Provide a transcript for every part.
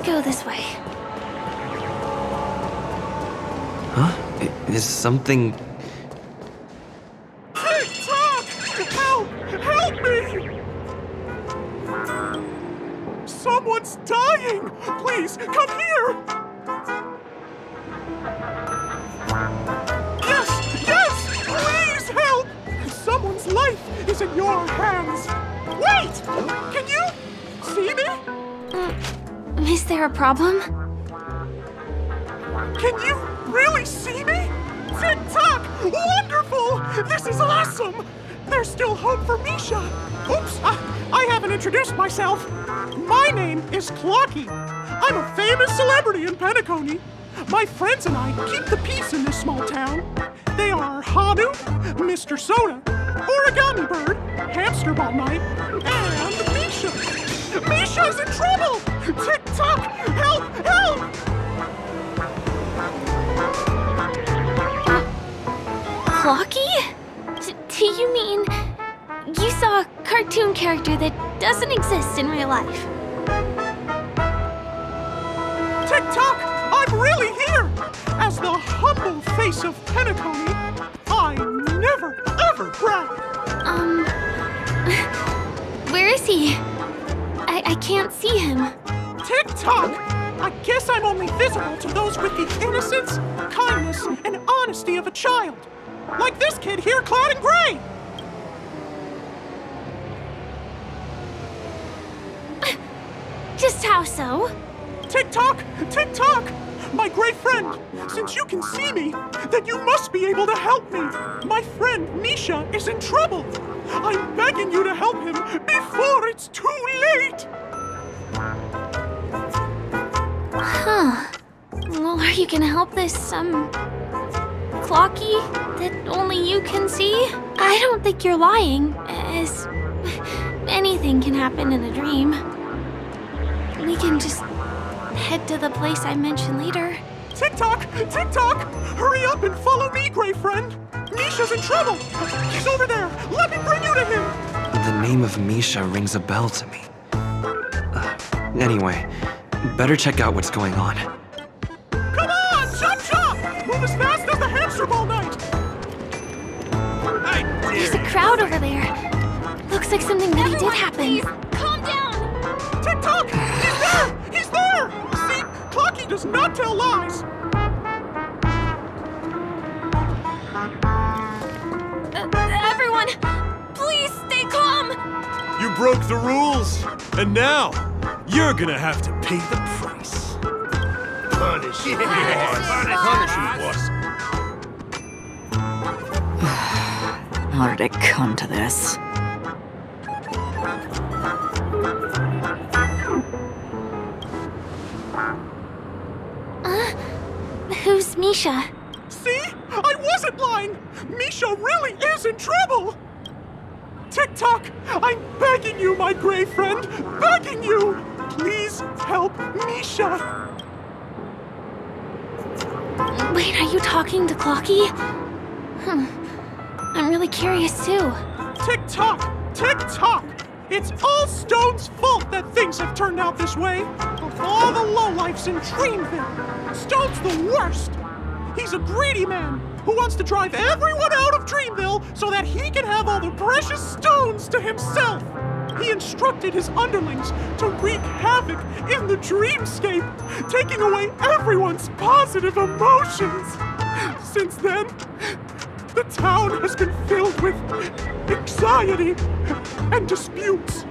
go this way. Huh? Is something... Tick-tock! Help! Help me! Someone's dying! Please, come here! Yes! Yes! Please help! Someone's life is in your hands! Wait! Can you see me? Is there a problem? Can you really see me? Tick-tock! Wonderful! This is awesome! There's still hope for Misha! Oops! I haven't introduced myself. My name is Clocky. I'm a famous celebrity in Penacony. My friends and I keep the peace in this small town. They are Hanu, Mr. Soda, Origami Bird, Hamster Ball Night, and Misha. Misha's in trouble! Tick-tock! Help! Help! Clocky? Do you mean you saw a cartoon character that doesn't exist in real life? Tick-tock! I'm really here! As the humble face of Penacony, I never, ever brag! Where is he? I can't see him. Tick-tock! I guess I'm only visible to those with the innocence, kindness, and honesty of a child. Like this kid here clad in gray! Just how so? Tick-tock! Tick-tock! My great friend, since you can see me, then you must be able to help me. My friend Misha is in trouble. I'm begging you to help him before it's too late! Huh. Well, are you gonna help this, Clocky that only you can see? I don't think you're lying, as anything can happen in a dream. We can just head to the place I mentioned later. Tick-tock! Tick-tock! Hurry up and follow me, gray friend! Misha's in trouble! He's over there! Let me bring you to him! The name of Misha rings a bell to me. Anyway, better check out what's going on. Come on! Chop chop! Move as fast as the hamster ball night! There's a crowd over there. Looks like something really did happen. Please, calm down! Tick-tock! He's there! He's there! See? Clocky does not tell lies! Everyone, please stay calm! You broke the rules, and now you're gonna have to pay the price. Punish him, Punish him, boss. How did it come to this? Who's Misha? See? I wasn't lying! Misha really is in trouble! Tick-tock! I'm begging you, my gray friend! Begging you! Please help Misha! Wait, are you talking to Clocky? I'm really curious too. Tick-tock! Tick-tock! It's all Stone's fault that things have turned out this way! Of all the lowlifes in Dreamville, Stone's the worst! He's a greedy man who wants to drive everyone out of Dreamville so that he can have all the precious stones to himself! He instructed his underlings to wreak havoc in the dreamscape, taking away everyone's positive emotions! Since then, the town has been filled with anxiety and disputes.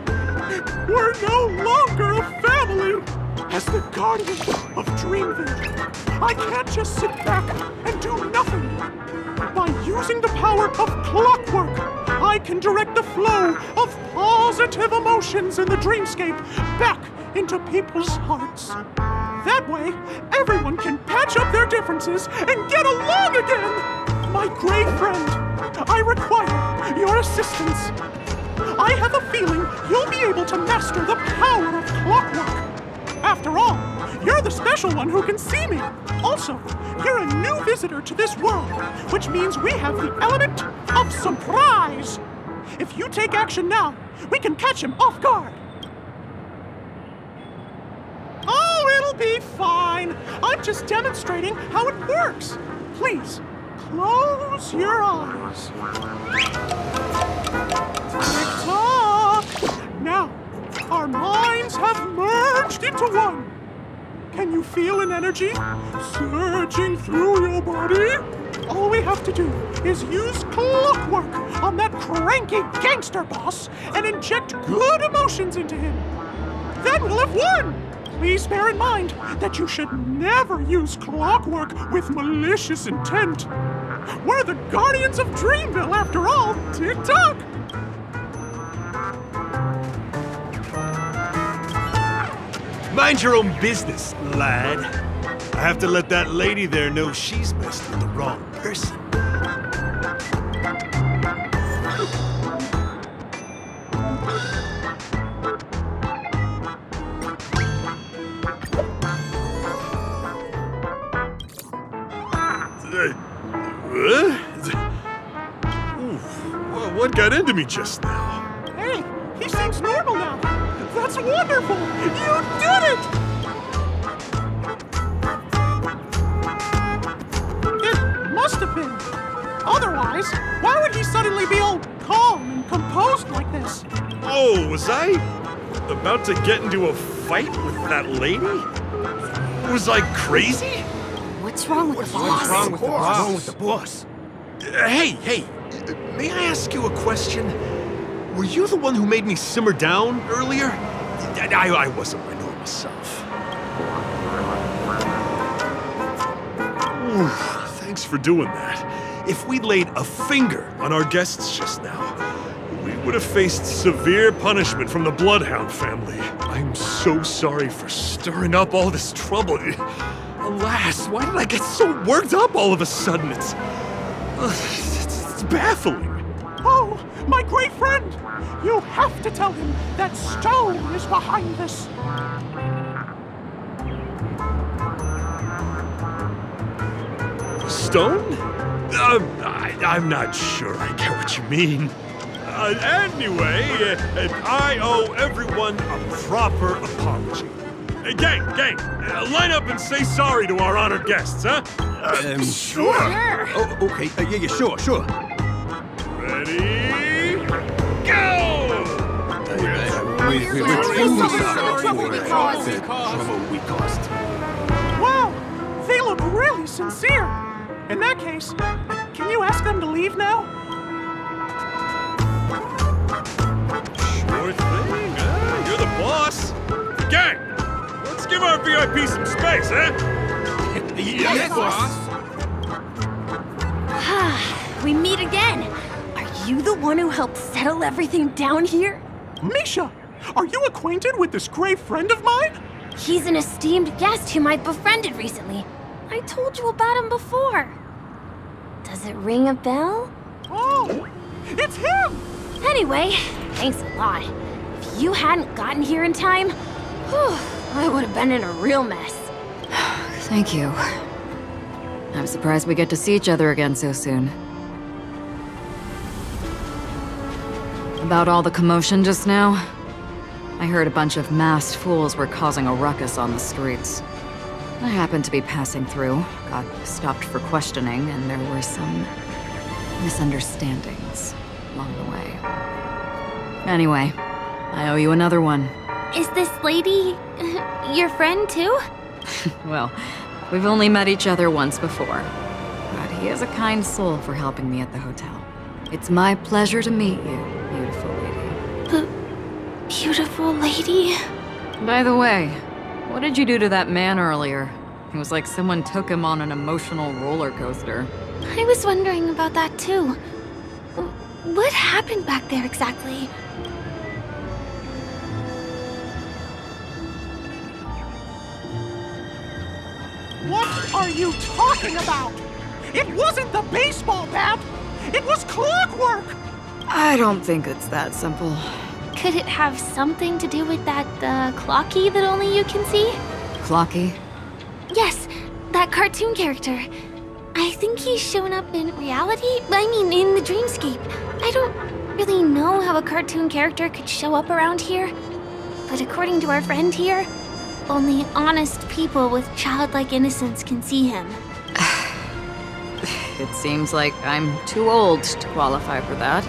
We're no longer a family. As the guardian of Dreamville, I can't just sit back and do nothing. By using the power of clockwork, I can direct the flow of positive emotions in the dreamscape back into people's hearts. That way, everyone can patch up their differences and get along again. My gray friend, I require your assistance. I have a feeling you'll be able to master the power of clockwork. After all, you're the special one who can see me. Also, you're a new visitor to this world, which means we have the element of surprise. If you take action now, we can catch him off guard. Oh, it'll be fine. I'm just demonstrating how it works. Please, close your eyes. Tick-tock. Now, our minds have merged into one. Can you feel an energy surging through your body? All we have to do is use clockwork on that cranky gangster boss and inject good emotions into him. Then we'll have won! Please bear in mind that you should never use clockwork with malicious intent. We're the Guardians of Dreamville, after all. Tick-tock! Mind your own business, lad. I have to let that lady there know she's messed with the wrong person. What got into me just now? Hey, he seems normal now. That's wonderful! You did it! It must have been. Otherwise, why would he suddenly be all calm and composed like this? Oh, was I about to get into a fight with that lady? Was I crazy? What's wrong with the boss? What's wrong with the boss? Hey, may I ask you a question? Were you the one who made me simmer down earlier? I wasn't my normal self. Ooh, thanks for doing that. If we'd laid a finger on our guests just now, we would have faced severe punishment from the Bloodhound family. I'm so sorry for stirring up all this trouble. Alas, why did I get so worked up all of a sudden? It's baffling. Oh, my great friend! You have to tell him that Stone is behind this. Stone? I'm not sure I get what you mean. Anyway, I owe everyone a proper apology. Gang, line up and say sorry to our honored guests, huh? Sure. Oh, okay. Yeah, sure. Ready? Go! Wow, they look really sincere. In that case, can you ask them to leave now? Sure thing, you're the boss. Gang, let's give our VIP some space, huh? Yes, boss. We meet again. Are you the one who helped settle everything down here? Misha, are you acquainted with this great friend of mine? He's an esteemed guest whom I befriended recently. I told you about him before. Does it ring a bell? Oh, it's him! Anyway, thanks a lot. If you hadn't gotten here in time, I would have been in a real mess. Thank you. I'm surprised we get to see each other again so soon. About all the commotion just now, I heard a bunch of masked fools were causing a ruckus on the streets. I happened to be passing through, got stopped for questioning, and there were some misunderstandings along the way. Anyway, I owe you another one. Is this lady your friend too? Well, we've only met each other once before, but he is a kind soul for helping me at the hotel. It's my pleasure to meet you, beautiful lady. Beautiful lady? By the way, what did you do to that man earlier? It was like someone took him on an emotional roller coaster. I was wondering about that too. What happened back there exactly? What are you talking about? It wasn't the baseball bat! It was clockwork! I don't think it's that simple. Could it have something to do with that, Clocky that only you can see? Clocky? Yes, that cartoon character. I think he's shown up in reality? I mean, in the dreamscape. I don't really know how a cartoon character could show up around here. But according to our friend here, Only honest people with childlike innocence can see him. It seems like I'm too old to qualify for that.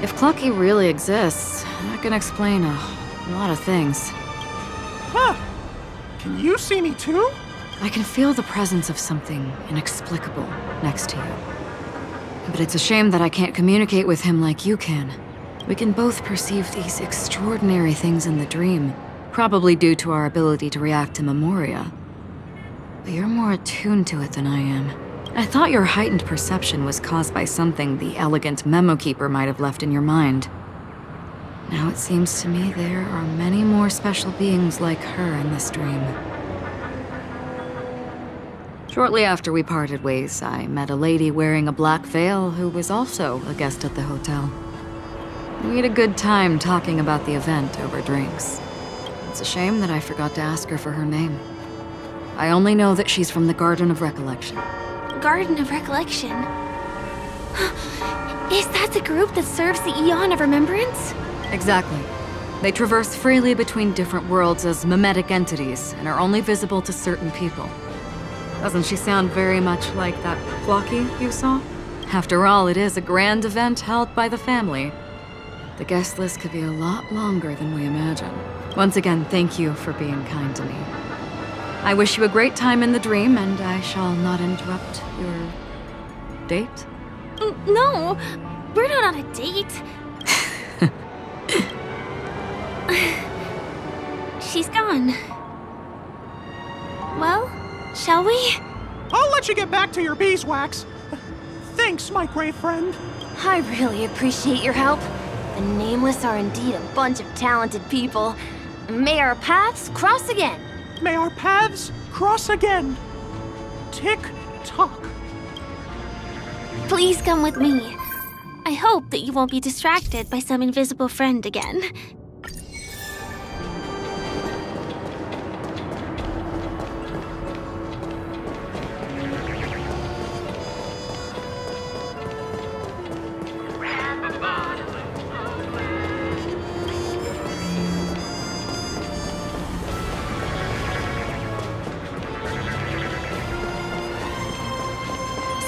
If Clucky really exists, that can explain a lot of things. Huh. Can you see me too? I can feel the presence of something inexplicable next to you. But it's a shame that I can't communicate with him like you can. We can both perceive these extraordinary things in the dream, probably due to our ability to react to memoria. But you're more attuned to it than I am. I thought your heightened perception was caused by something the elegant memo keeper might have left in your mind. Now it seems to me there are many more special beings like her in this dream. Shortly after we parted ways, I met a lady wearing a black veil who was also a guest at the hotel. We had a good time talking about the event over drinks. It's a shame that I forgot to ask her for her name. I only know that she's from the Garden of Recollection. Garden of Recollection? Is that the group that serves the Eon of Remembrance? Exactly. They traverse freely between different worlds as mimetic entities and are only visible to certain people. Doesn't she sound very much like that Flocky you saw? After all, it is a grand event held by the family. The guest list could be a lot longer than we imagine. Once again, thank you for being kind to me. I wish you a great time in the dream, and I shall not interrupt your date. No, we're not on a date. She's gone. Well, shall we? I'll let you get back to your beeswax. Thanks, my great friend. I really appreciate your help. The Nameless are indeed a bunch of talented people. May our paths cross again. May our paths cross again. Tick-tock. Please come with me. I hope that you won't be distracted by some invisible friend again.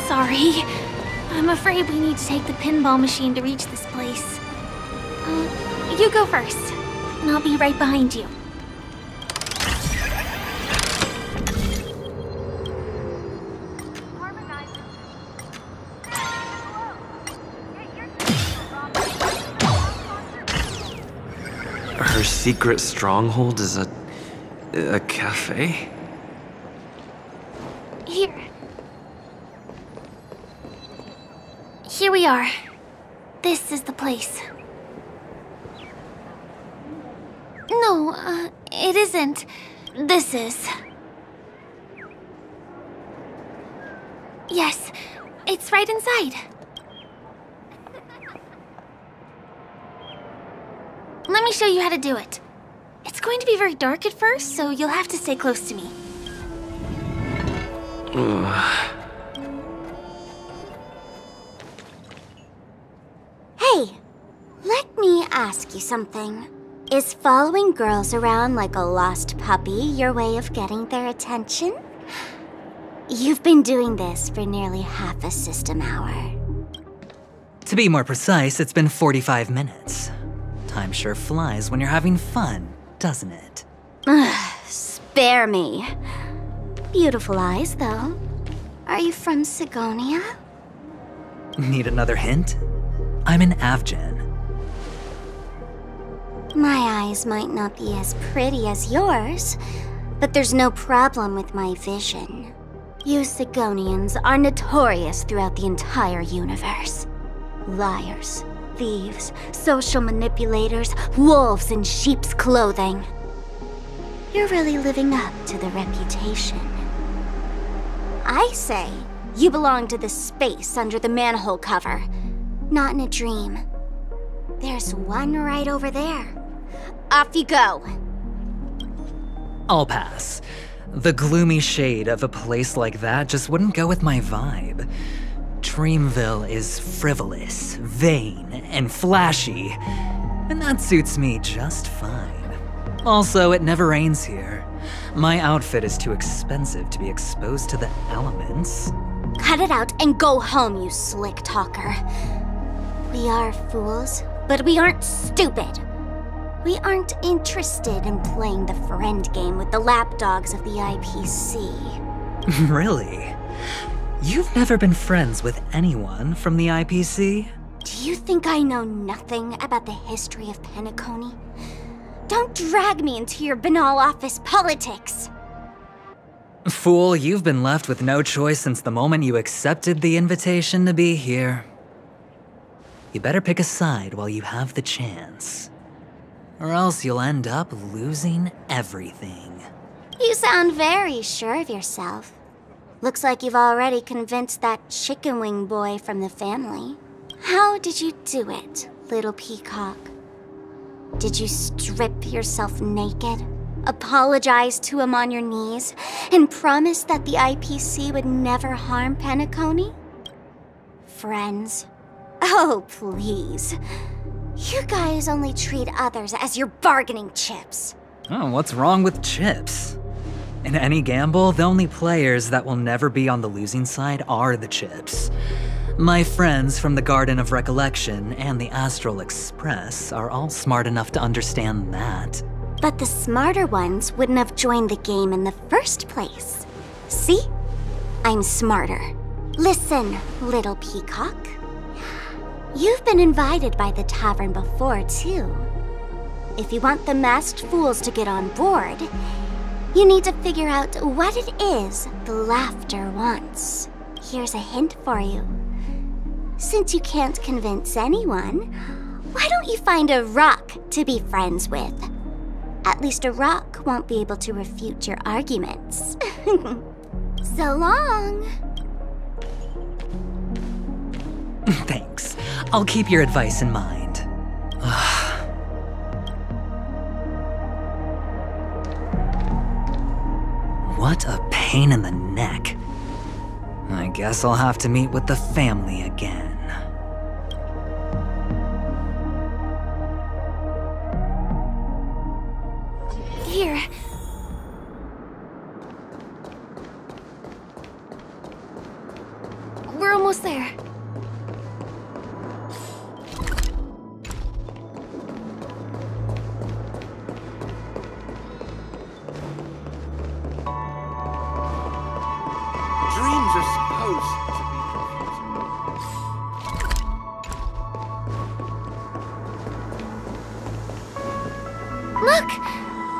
Sorry. I'm afraid we need to take the pinball machine to reach this place. You go first, and I'll be right behind you. Her secret stronghold is a cafe? Here we are. This is the place. No, it isn't. This is. Yes, it's right inside. Let me show you how to do it. It's going to be very dark at first, so you'll have to stay close to me. Hey, let me ask you something. Is following girls around like a lost puppy your way of getting their attention? You've been doing this for nearly half a system hour. To be more precise, it's been 45 minutes. Time sure flies when you're having fun, doesn't it? Spare me. Beautiful eyes, though. Are you from Sigonia? Need another hint? I'm an Avgen. My eyes might not be as pretty as yours, but there's no problem with my vision. You Sigonians are notorious throughout the entire universe. Liars, thieves, social manipulators, wolves in sheep's clothing. You're really living up to the reputation. I say, you belong to the space under the manhole cover, not in a dream. There's one right over there. Off you go. I'll pass. The gloomy shade of a place like that just wouldn't go with my vibe. Dreamville is frivolous, vain, and flashy, and that suits me just fine. Also, it never rains here. My outfit is too expensive to be exposed to the elements. Cut it out and go home, you slick talker. We are fools, but we aren't stupid. We aren't interested in playing the friend game with the lapdogs of the IPC. Really? You've never been friends with anyone from the IPC? Do you think I know nothing about the history of Penacony? Don't drag me into your banal office politics! Fool, you've been left with no choice since the moment you accepted the invitation to be here. You better pick a side while you have the chance. Or else you'll end up losing everything. You sound very sure of yourself. Looks like you've already convinced that chicken wing boy from the family. How did you do it, little peacock? Did you strip yourself naked, apologize to him on your knees, and promise that the IPC would never harm Penacony? Friends? Oh, please. You guys only treat others as your bargaining chips. Oh, what's wrong with chips? In any gamble, the only players that will never be on the losing side are the chips. My friends from the Garden of Recollection and the Astral Express are all smart enough to understand that. But the smarter ones wouldn't have joined the game in the first place. See? I'm smarter. Listen, little peacock. You've been invited by the tavern before, too. If you want the masked fools to get on board, you need to figure out what it is the laughter wants. Here's a hint for you. Since you can't convince anyone, why don't you find a rock to be friends with? At least a rock won't be able to refute your arguments. So long! Thanks. I'll keep your advice in mind. What a pain in the neck. I guess I'll have to meet with the family again. Here. We're almost there. Dreams are supposed to be confusing. Look!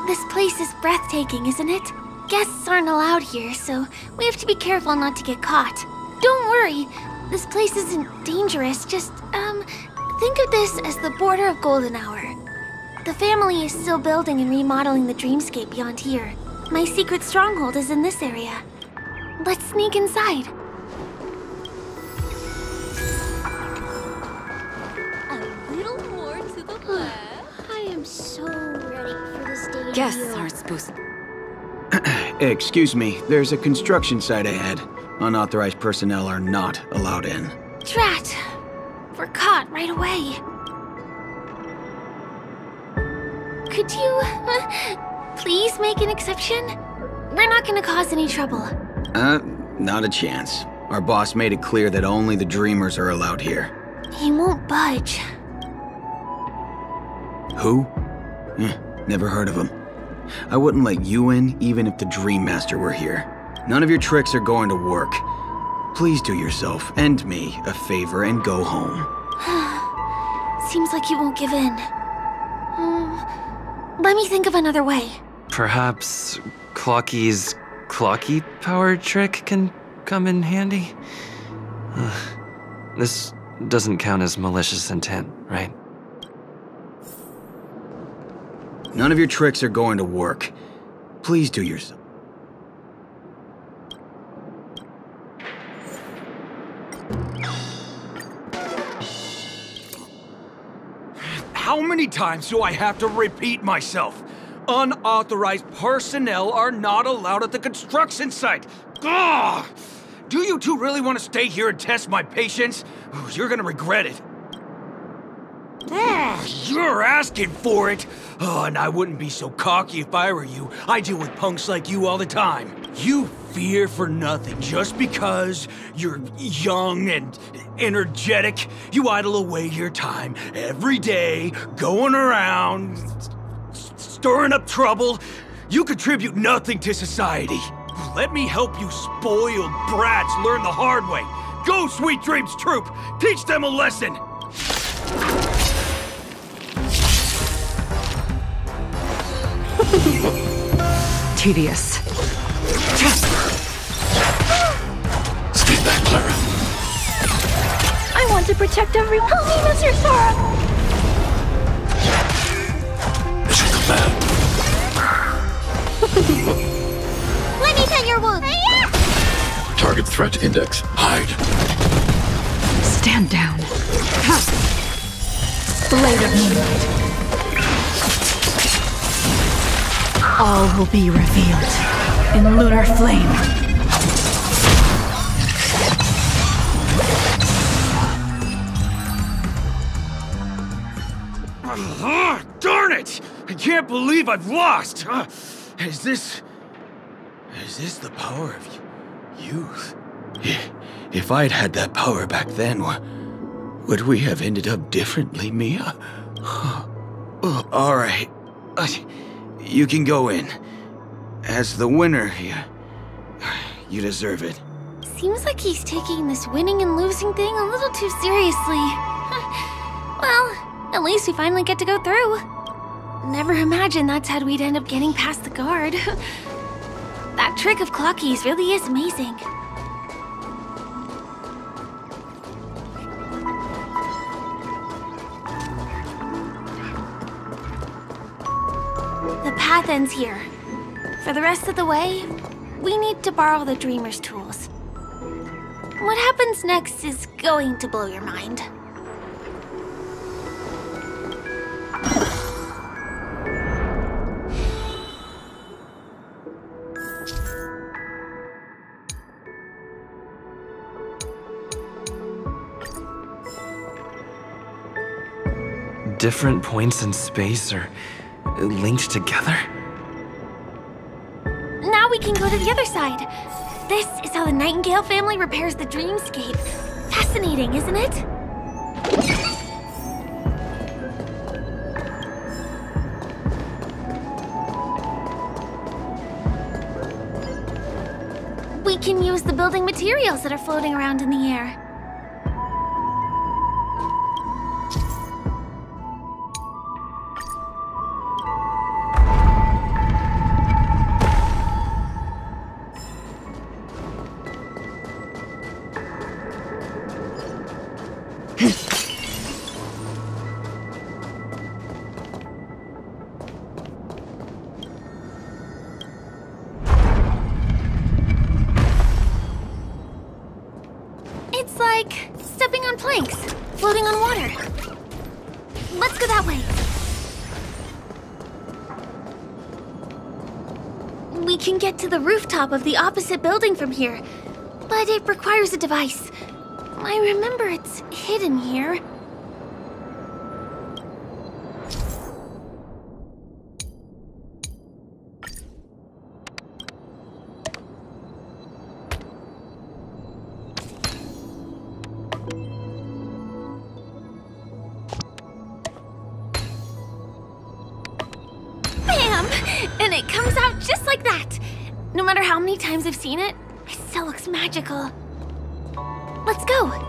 This place is breathtaking, isn't it? Guests aren't allowed here, so we have to be careful not to get caught. Don't worry, this place isn't dangerous, just, think of this as the border of Golden Hour. The family is still building and remodeling the dreamscape beyond here. My secret stronghold is in this area. Let's sneak inside. A little more to the left. I am so ready for this day. Guests aren't supposed Excuse me, there's a construction site ahead. Unauthorized personnel are not allowed in. Drat! We're caught right away. Could you, please make an exception? We're not gonna cause any trouble. Not a chance. Our boss made it clear that only the dreamers are allowed here. He won't budge. Who? Never heard of him. I wouldn't let you in even if the Dream Master were here. None of your tricks are going to work. Please do yourself and me a favor and go home. Seems like you won't give in. Let me think of another way. Perhaps Clocky's Clocky power trick can come in handy? This doesn't count as malicious intent, right? None of your tricks are going to work. Please do yourself. How many times do I have to repeat myself? Unauthorized personnel are not allowed at the construction site. Ugh! Do you two really want to stay here and test my patience? You're gonna regret it. You're asking for it! Oh, and I wouldn't be so cocky if I were you. I deal with punks like you all the time. You fear for nothing just because you're young and energetic. You idle away your time every day, going around, stirring up trouble. You contribute nothing to society. Let me help you spoiled brats learn the hard way. Go, Sweet Dreams Troop! Teach them a lesson! Tedious. Stay back, Clara. I want to protect everyone. Help me, Mr. Sora! Mission command. Let me pet your wound. Target threat index. Hide. Stand down. Blade of Moonlight. All will be revealed in lunar flame. Darn it! I can't believe I've lost! Is this the power of youth? If I'd had that power back then, would we have ended up differently, Mia? All right. You can go in. As the winner, you deserve it. Seems like he's taking this winning and losing thing a little too seriously. Well, at least we finally get to go through. Never imagined that's how we'd end up getting past the guard. That trick of Clocky's really is amazing. The path ends here. For the rest of the way, we need to borrow the Dreamer's tools. What happens next is going to blow your mind. Different points in space are linked together? Now we can go to the other side. This is how the Nightingale family repairs the dreamscape. Fascinating, isn't it? We can use the building materials that are floating around in the air. It's like stepping on planks, floating on water. Let's go that way. We can get to the rooftop of the opposite building from here, but it requires a device. I remember it's hidden here. And it comes out just like that. No matter how many times I've seen it, it still looks magical. Let's go.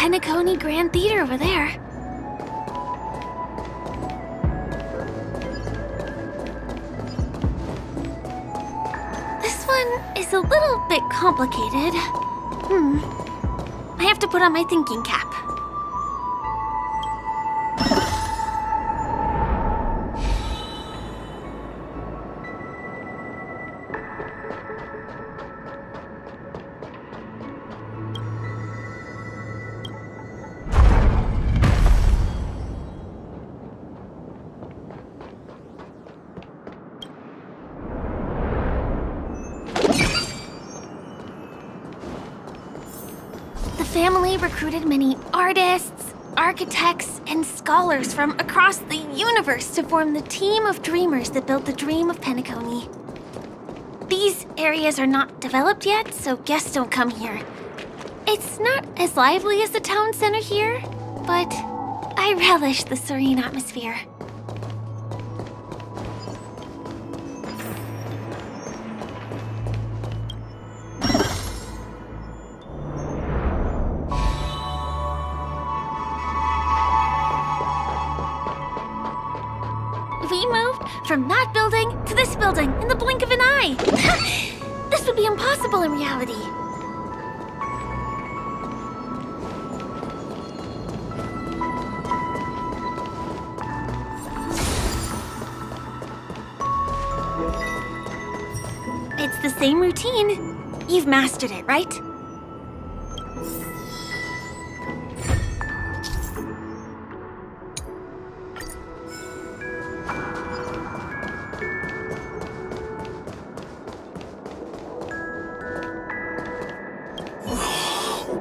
Penacony Grand Theater over there. This one is a little bit complicated. I have to put on my thinking cap. The family recruited many artists, architects, and scholars from across the universe to form the team of dreamers that built the dream of Penacony. These areas are not developed yet, so guests don't come here. It's not as lively as the town center here, but I relish the serene atmosphere. We moved from that building to this building in the blink of an eye. This would be impossible in reality. It's the same routine. You've mastered it, right?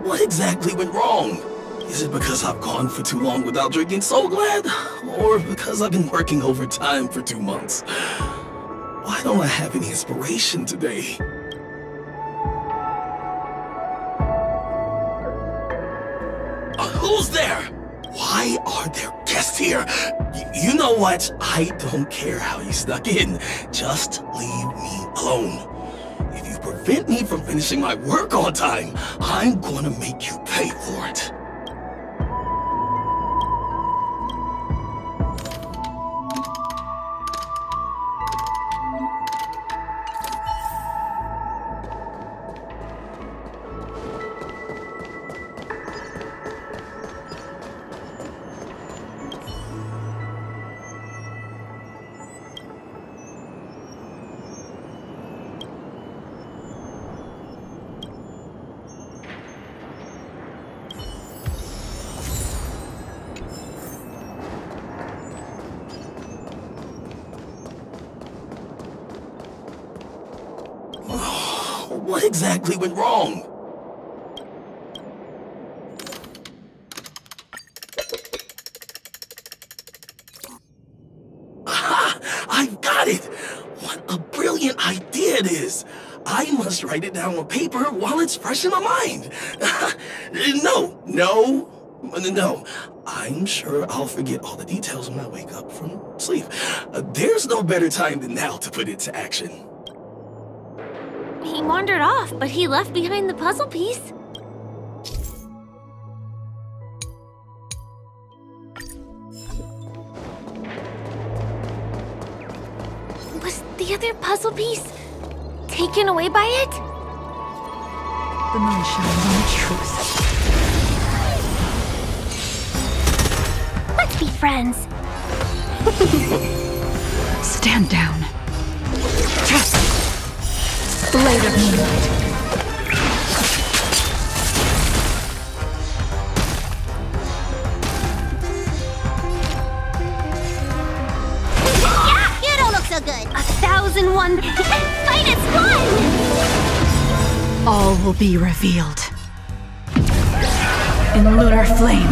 What exactly went wrong? Is it because I've gone for too long without drinking So Glad? Or because I've been working overtime for 2 months? Why don't I have any inspiration today? Who's there? Why are there guests here? You know what? I don't care how you snuck in. Just leave me alone. If you prevent me from finishing my work on time, I'm gonna make you pay for it. What exactly went wrong? Aha! I've got it! What a brilliant idea it is! I must write it down on paper while it's fresh in my mind. No. I'm sure I'll forget all the details when I wake up from sleep. There's no better time than now to put it to action. He wandered off, but he left behind the puzzle piece. Was the other puzzle piece taken away by it? The moon shines on the truth. Let's be friends. Stand down. Blade of moonlight. Yeah, you don't look so good. 1001 fight is won! All will be revealed. In lunar flame.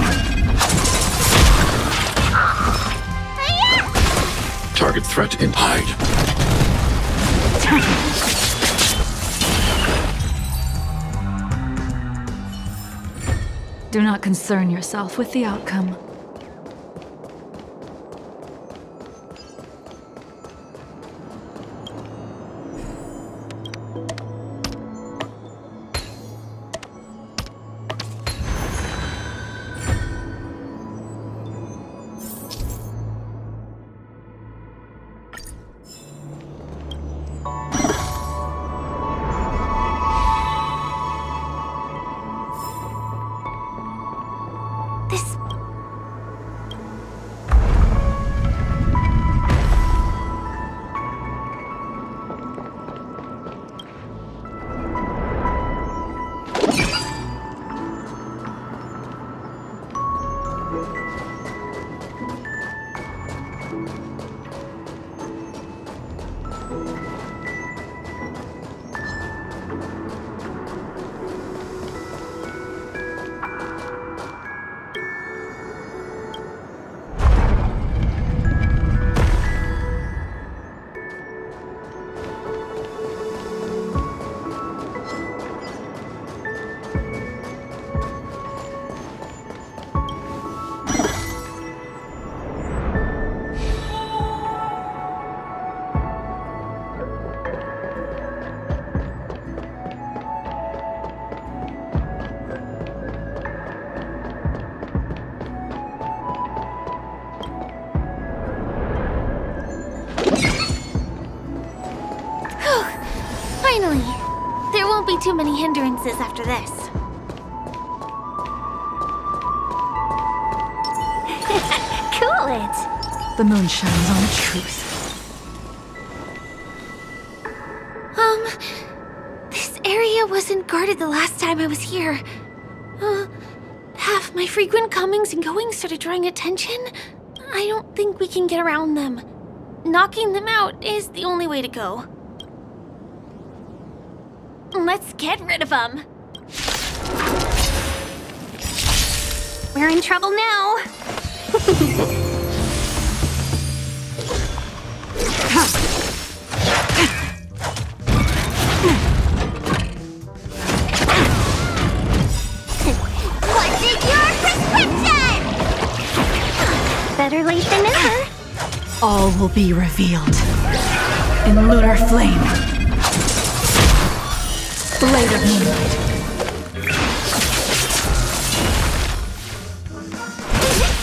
Target threat in hide. Do not concern yourself with the outcome. Finally! There won't be too many hindrances after this. Cool it! The moon shines on the truth. This area wasn't guarded the last time I was here. Half my frequent comings and goings started drawing attention. I don't think we can get around them. Knocking them out is the only way to go. Let's get rid of them. We're in trouble now. What's in your prescription? Better late than never. All will be revealed in lunar flame. Blade of moonlight.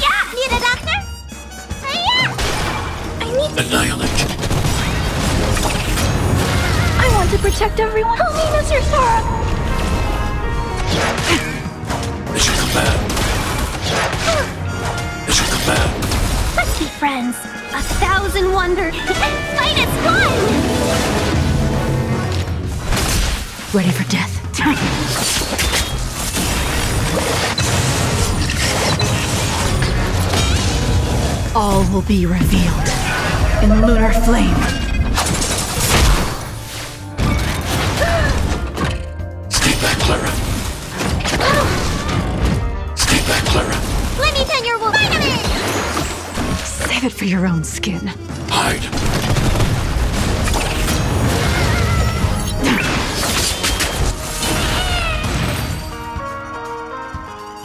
Yeah! Need a doctor? Yeah! I need to... Annihilate. I want to protect everyone. Help me, Mr. Sora. They should come back. They should come back. Let's be friends. 1,000 wonders. Fight is one! Ready for death. All will be revealed in lunar flame. Stay back, Clara. Stay back, Clara. Let me tend your wound. Vitamin! Save it for your own skin. Hide.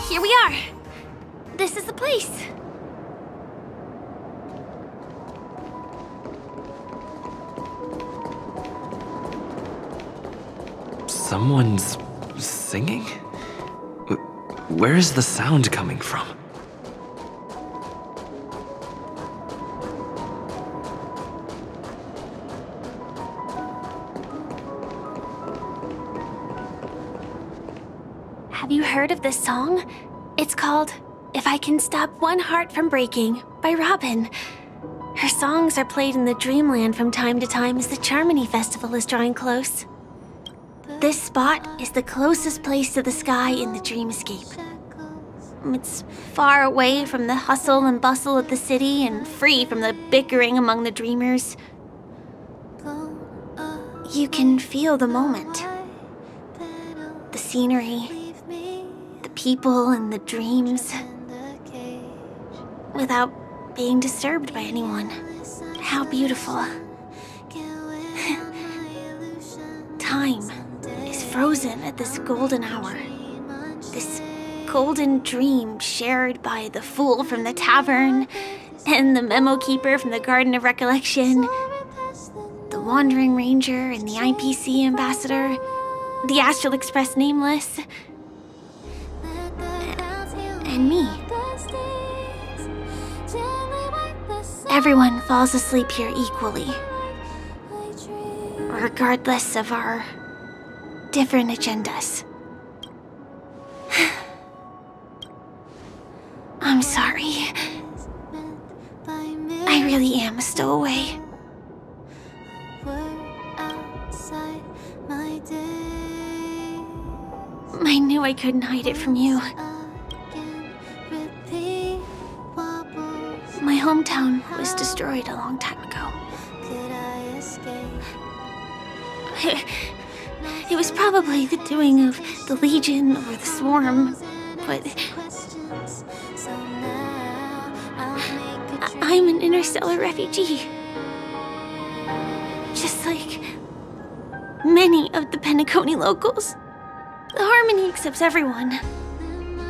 Here we are. This is the place. Someone's singing? Where is the sound coming from? Have you heard of this song? It's called If I Can Stop One Heart From Breaking by Robin. Her songs are played in the Dreamland from time to time as the Charmony Festival is drawing close. This spot is the closest place to the sky in the dreamscape. It's far away from the hustle and bustle of the city and free from the bickering among the dreamers. You can feel the moment. The scenery, the people and the dreams, without being disturbed by anyone. How beautiful. Time is frozen at this golden hour. This golden dream shared by the fool from the tavern and the memo keeper from the Garden of Recollection, the Wandering Ranger and the IPC ambassador, the Astral Express Nameless, and me. Everyone falls asleep here equally, regardless of our different agendas. I'm sorry. I really am a stowaway. I knew I couldn't hide it from you. My hometown was destroyed a long time ago. It was probably the doing of the Legion or the Swarm, but I'm an interstellar refugee. Just like many of the Penacony locals. The Harmony accepts everyone,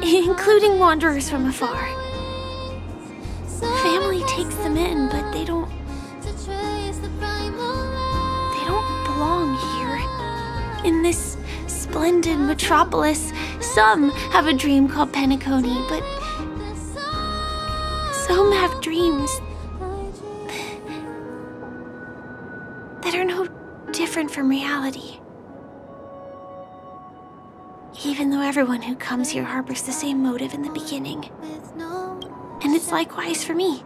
including wanderers from afar. Family takes them in, but they don't belong here. In this splendid metropolis, some have a dream called Penacony, but some have dreams that are no different from reality. Even though everyone who comes here harbors the same motive in the beginning. And it's likewise for me.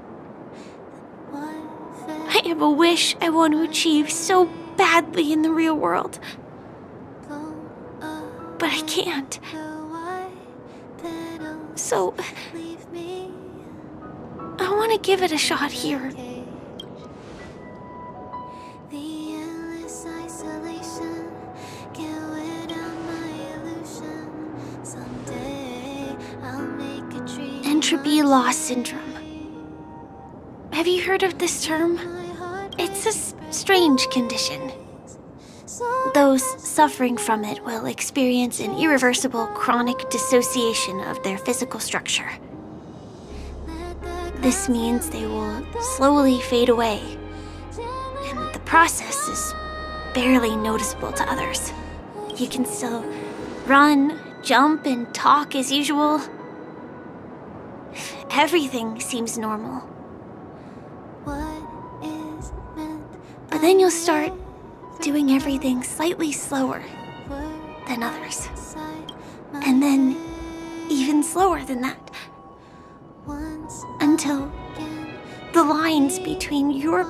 I have a wish I want to achieve so badly in the real world. But I can't. So, I want to give it a shot here. Entropy loss syndrome. Have you heard of this term? It's a strange condition. Those suffering from it will experience an irreversible chronic dissociation of their physical structure. This means they will slowly fade away, and the process is barely noticeable to others. You can still run, jump, and talk as usual. Everything seems normal. But then you'll start doing everything slightly slower than others. And then even slower than that. Until the lines between your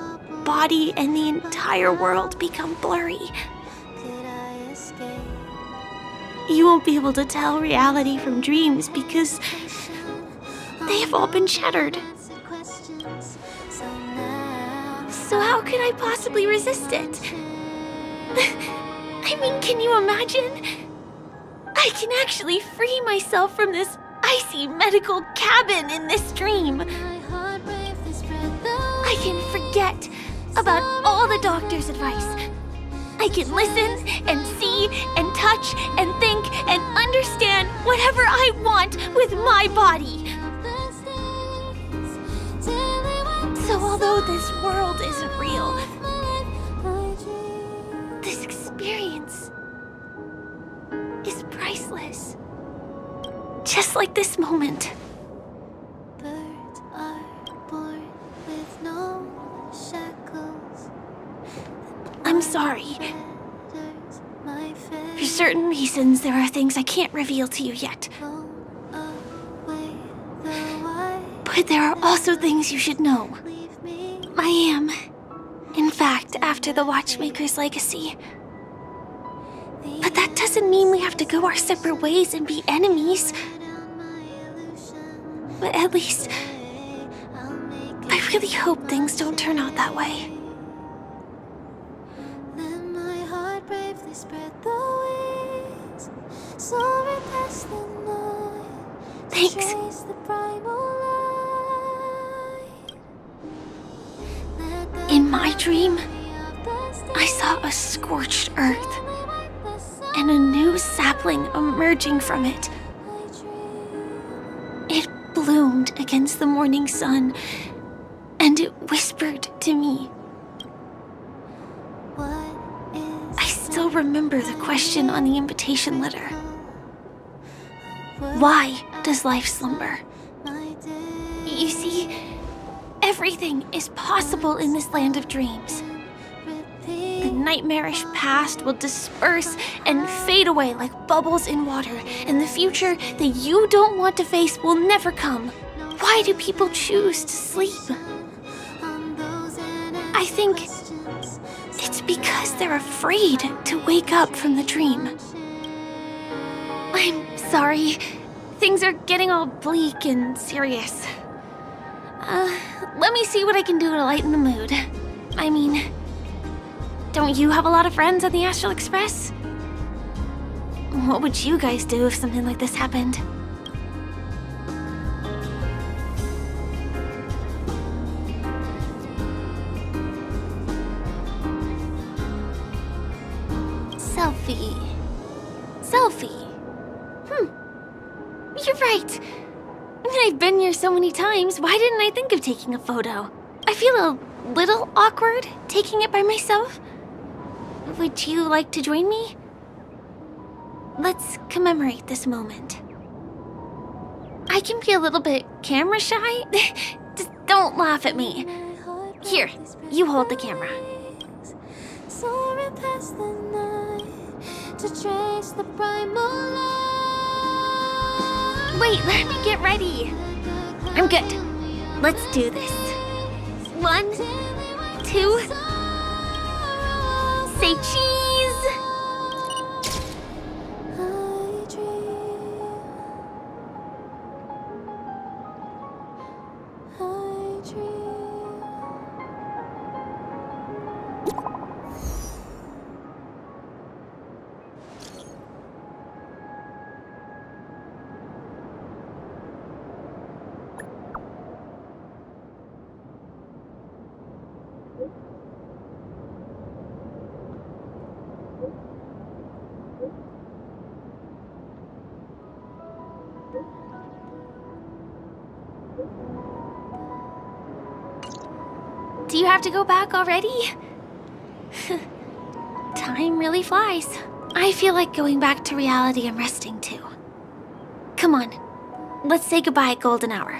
body and the entire world become blurry. You won't be able to tell reality from dreams because they have all been shattered. So how could I possibly resist it? I mean, can you imagine? I can actually free myself from this icy medical cabin in this dream. I can forget about all the doctor's advice. I can listen and see and touch and think and understand whatever I want with my body. So although this world isn't real, this experience is priceless. Just like this moment. Birds are born with no shackles. I'm sorry. For certain reasons, there are things I can't reveal to you yet. But there are also things you should know. I am, in fact, after the Watchmaker's legacy. But that doesn't mean we have to go our separate ways and be enemies. But at least, I really hope things don't turn out that way. Thanks. In my dream, I saw a scorched earth and a new sapling emerging from it. It bloomed against the morning sun, and it whispered to me. I still remember the question on the invitation letter. Why does life slumber? You see, everything is possible in this land of dreams. The nightmarish past will disperse and fade away like bubbles in water, and the future that you don't want to face will never come. Why do people choose to sleep? I think it's because they're afraid to wake up from the dream. I'm sorry. Things are getting all bleak and serious. Let me see what I can do to lighten the mood. I mean, don't you have a lot of friends on the Astral Express? What would you guys do if something like this happened? Selfie. You're right. I mean, I've been here so many times. Why didn't I think of taking a photo? I feel a little awkward taking it by myself. Would you like to join me? Let's commemorate this moment. I can be a little bit camera shy. Just don't laugh at me. Here, you hold the camera. Soaring past the night to trace the primal light. Wait, let me get ready. I'm good. Let's do this. 1, 2... Say cheese! Do you have to go back already? Time really flies. I feel like going back to reality and resting too. Come on, let's say goodbye at golden hour.